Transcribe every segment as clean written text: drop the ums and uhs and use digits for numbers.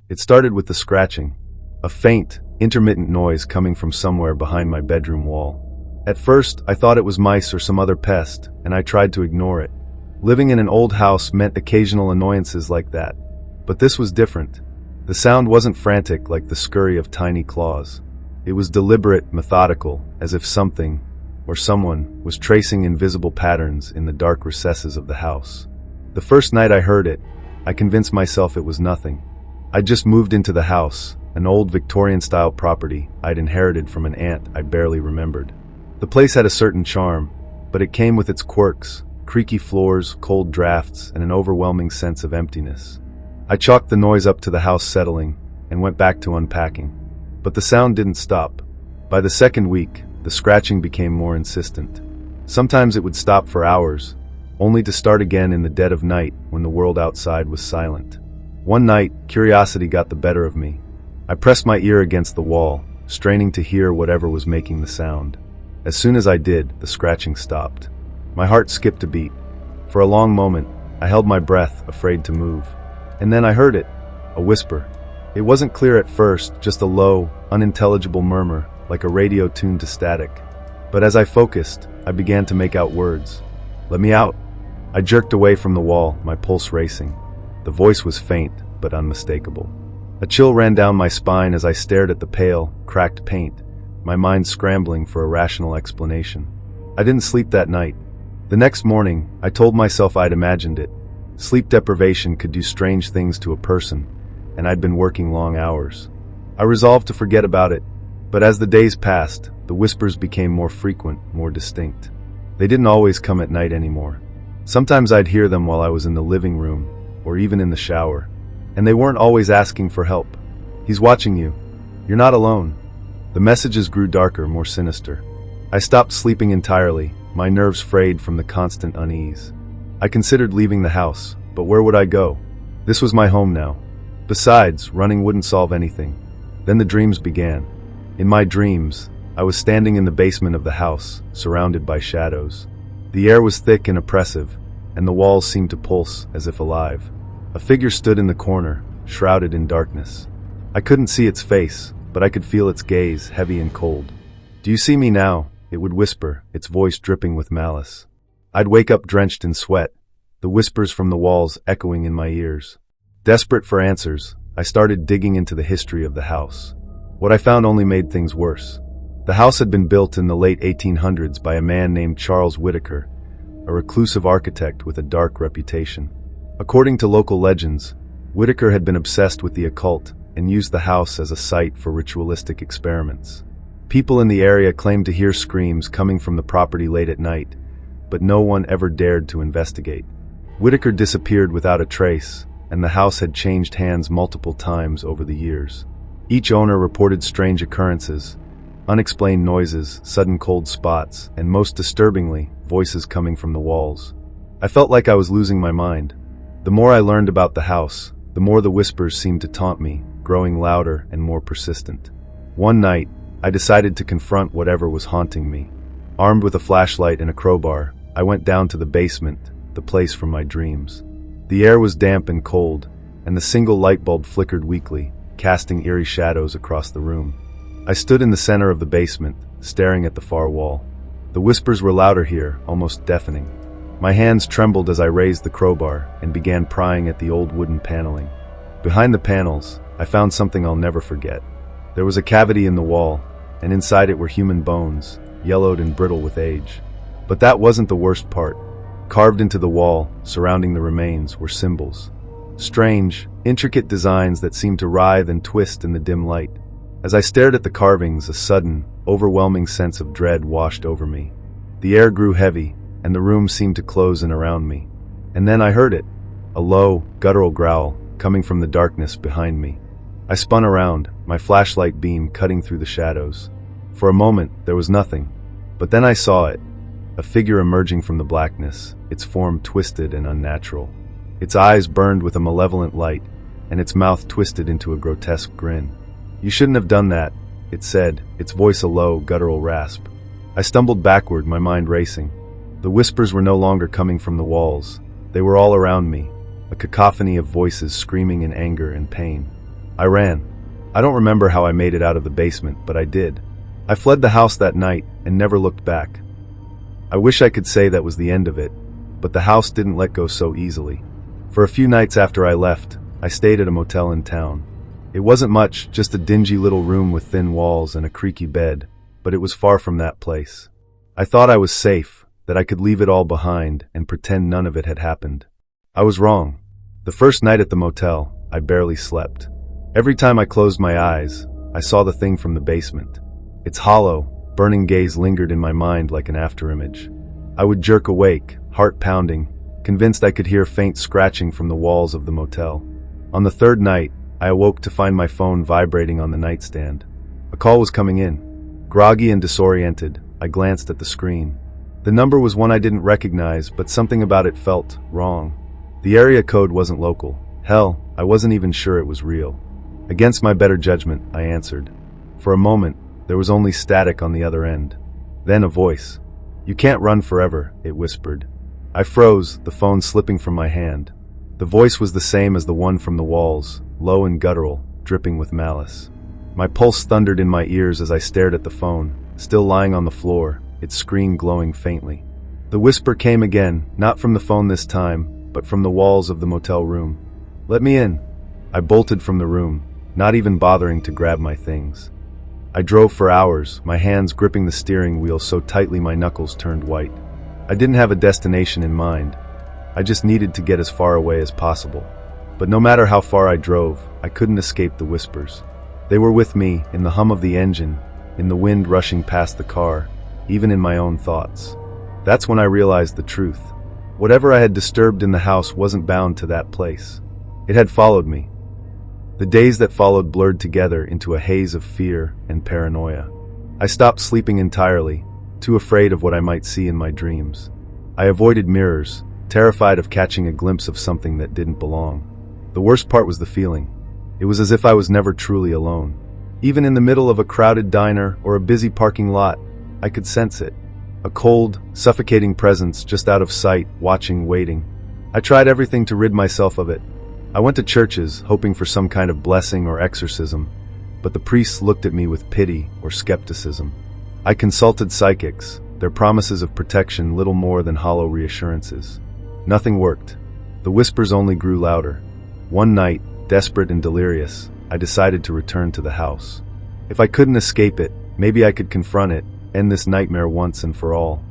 It started with the scratching, a faint, intermittent noise coming from somewhere behind my bedroom wall. At first, I thought it was mice or some other pest, and I tried to ignore it. Living in an old house meant occasional annoyances like that. But this was different. The sound wasn't frantic like the scurry of tiny claws. It was deliberate, methodical, as if something, or someone, was tracing invisible patterns in the dark recesses of the house. The first night I heard it, I convinced myself it was nothing. I'd just moved into the house, an old Victorian-style property I'd inherited from an aunt I barely remembered. The place had a certain charm, but it came with its quirks, creaky floors, cold drafts, and an overwhelming sense of emptiness. I chalked the noise up to the house settling and went back to unpacking. But the sound didn't stop. By the second week, the scratching became more insistent. Sometimes it would stop for hours, only to start again in the dead of night when the world outside was silent. One night, curiosity got the better of me. I pressed my ear against the wall, straining to hear whatever was making the sound. As soon as I did, the scratching stopped. My heart skipped a beat. For a long moment, I held my breath, afraid to move. And then I heard it, a whisper. It wasn't clear at first, just a low, unintelligible murmur, like a radio tuned to static. But as I focused, I began to make out words. "Let me out." I jerked away from the wall, my pulse racing. The voice was faint, but unmistakable. A chill ran down my spine as I stared at the pale, cracked paint, my mind scrambling for a rational explanation. I didn't sleep that night. The next morning, I told myself I'd imagined it. Sleep deprivation could do strange things to a person, and I'd been working long hours. I resolved to forget about it, but as the days passed, the whispers became more frequent, more distinct. They didn't always come at night anymore. Sometimes I'd hear them while I was in the living room, or even in the shower. And they weren't always asking for help. "He's watching you. You're not alone." The messages grew darker, more sinister. I stopped sleeping entirely, my nerves frayed from the constant unease. I considered leaving the house, but where would I go? This was my home now. Besides, running wouldn't solve anything. Then the dreams began. In my dreams, I was standing in the basement of the house, surrounded by shadows. The air was thick and oppressive, and the walls seemed to pulse as if alive. A figure stood in the corner, shrouded in darkness. I couldn't see its face, but I could feel its gaze, heavy and cold. "Do you see me now?" it would whisper, its voice dripping with malice. I'd wake up drenched in sweat, the whispers from the walls echoing in my ears. Desperate for answers, I started digging into the history of the house. What I found only made things worse. The house had been built in the late 1800s by a man named Charles Whitaker, a reclusive architect with a dark reputation. According to local legends, Whitaker had been obsessed with the occult and used the house as a site for ritualistic experiments. People in the area claimed to hear screams coming from the property late at night, but no one ever dared to investigate. Whitaker disappeared without a trace, and the house had changed hands multiple times over the years. Each owner reported strange occurrences, unexplained noises, sudden cold spots, and most disturbingly, voices coming from the walls. I felt like I was losing my mind. The more I learned about the house, the more the whispers seemed to taunt me, growing louder and more persistent. One night, I decided to confront whatever was haunting me. Armed with a flashlight and a crowbar, I went down to the basement, the place from my dreams. The air was damp and cold, and the single light bulb flickered weakly, casting eerie shadows across the room. I stood in the center of the basement, staring at the far wall. The whispers were louder here, almost deafening. My hands trembled as I raised the crowbar and began prying at the old wooden paneling. Behind the panels, I found something I'll never forget. There was a cavity in the wall, and inside it were human bones, yellowed and brittle with age. But that wasn't the worst part. Carved into the wall, surrounding the remains, were symbols. Strange, intricate designs that seemed to writhe and twist in the dim light. As I stared at the carvings, a sudden, overwhelming sense of dread washed over me. The air grew heavy, and the room seemed to close in around me. And then I heard it, a low, guttural growl coming from the darkness behind me. I spun around, my flashlight beam cutting through the shadows. For a moment, there was nothing, but then I saw it, a figure emerging from the blackness, its form twisted and unnatural. Its eyes burned with a malevolent light, and its mouth twisted into a grotesque grin. "You shouldn't have done that," it said, its voice a low, guttural rasp. I stumbled backward, my mind racing. The whispers were no longer coming from the walls. They were all around me, a cacophony of voices screaming in anger and pain. I ran. I don't remember how I made it out of the basement, but I did. I fled the house that night and never looked back. I wish I could say that was the end of it, but the house didn't let go so easily. For a few nights after I left, I stayed at a motel in town. It wasn't much, just a dingy little room with thin walls and a creaky bed, but it was far from that place. I thought I was safe, that I could leave it all behind and pretend none of it had happened. I was wrong. The first night at the motel, I barely slept. Every time I closed my eyes, I saw the thing from the basement. Its hollow, burning gaze lingered in my mind like an afterimage. I would jerk awake, heart pounding, convinced I could hear faint scratching from the walls of the motel. On the third night, I awoke to find my phone vibrating on the nightstand. A call was coming in. Groggy and disoriented, I glanced at the screen. The number was one I didn't recognize, but something about it felt wrong. The area code wasn't local. Hell, I wasn't even sure it was real. Against my better judgment, I answered. For a moment, there was only static on the other end. Then a voice. "You can't run forever," it whispered. I froze, the phone slipping from my hand. The voice was the same as the one from the walls, low and guttural, dripping with malice. My pulse thundered in my ears as I stared at the phone, still lying on the floor, its screen glowing faintly. The whisper came again, not from the phone this time, but from the walls of the motel room. "Let me in." I bolted from the room, not even bothering to grab my things. I drove for hours, my hands gripping the steering wheel so tightly my knuckles turned white. I didn't have a destination in mind. I just needed to get as far away as possible. But no matter how far I drove, I couldn't escape the whispers. They were with me, in the hum of the engine, in the wind rushing past the car, even in my own thoughts. That's when I realized the truth. Whatever I had disturbed in the house wasn't bound to that place. It had followed me. The days that followed blurred together into a haze of fear and paranoia. I stopped sleeping entirely, too afraid of what I might see in my dreams. I avoided mirrors, terrified of catching a glimpse of something that didn't belong. The worst part was the feeling. It was as if I was never truly alone. Even in the middle of a crowded diner or a busy parking lot, I could sense it. A cold, suffocating presence just out of sight, watching, waiting. I tried everything to rid myself of it. I went to churches, hoping for some kind of blessing or exorcism, but the priests looked at me with pity or skepticism. I consulted psychics, their promises of protection little more than hollow reassurances. Nothing worked. The whispers only grew louder. One night, desperate and delirious, I decided to return to the house. If I couldn't escape it, maybe I could confront it, end this nightmare once and for all.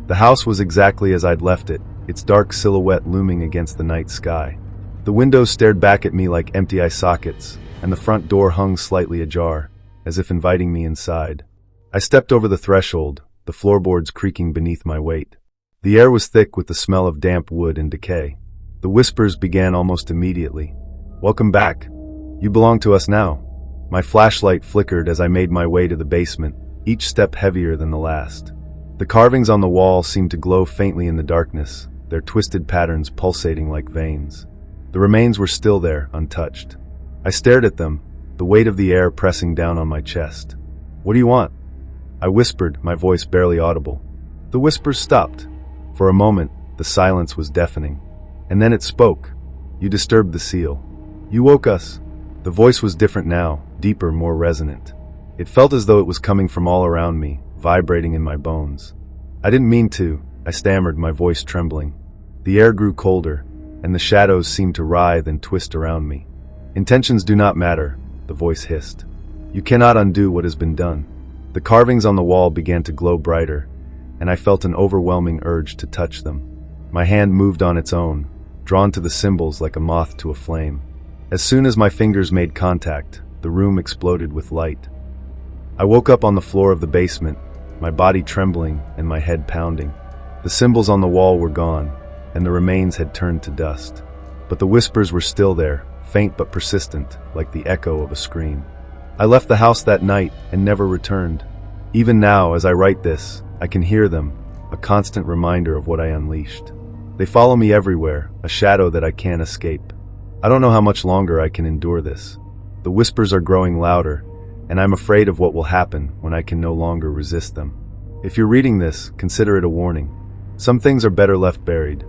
The house was exactly as I'd left it, its dark silhouette looming against the night sky. The windows stared back at me like empty eye sockets, and the front door hung slightly ajar, as if inviting me inside. I stepped over the threshold, the floorboards creaking beneath my weight. The air was thick with the smell of damp wood and decay. The whispers began almost immediately. "Welcome back. You belong to us now." My flashlight flickered as I made my way to the basement, each step heavier than the last. The carvings on the wall seemed to glow faintly in the darkness, their twisted patterns pulsating like veins. The remains were still there, untouched. I stared at them, the weight of the air pressing down on my chest. "What do you want?" I whispered, my voice barely audible. The whispers stopped. For a moment, the silence was deafening. And then it spoke. "You disturbed the seal. You woke us." The voice was different now, deeper, more resonant. It felt as though it was coming from all around me, vibrating in my bones. "I didn't mean to," I stammered, my voice trembling. The air grew colder, and the shadows seemed to writhe and twist around me. "Intentions do not matter," the voice hissed. "You cannot undo what has been done." The carvings on the wall began to glow brighter, and I felt an overwhelming urge to touch them. My hand moved on its own, drawn to the symbols like a moth to a flame. As soon as my fingers made contact, the room exploded with light. I woke up on the floor of the basement, my body trembling and my head pounding. The symbols on the wall were gone, and the remains had turned to dust. But the whispers were still there, faint but persistent, like the echo of a scream. I left the house that night and never returned. Even now, as I write this, I can hear them, a constant reminder of what I unleashed. They follow me everywhere, a shadow that I can't escape. I don't know how much longer I can endure this. The whispers are growing louder, and I'm afraid of what will happen when I can no longer resist them. If you're reading this, consider it a warning. Some things are better left buried.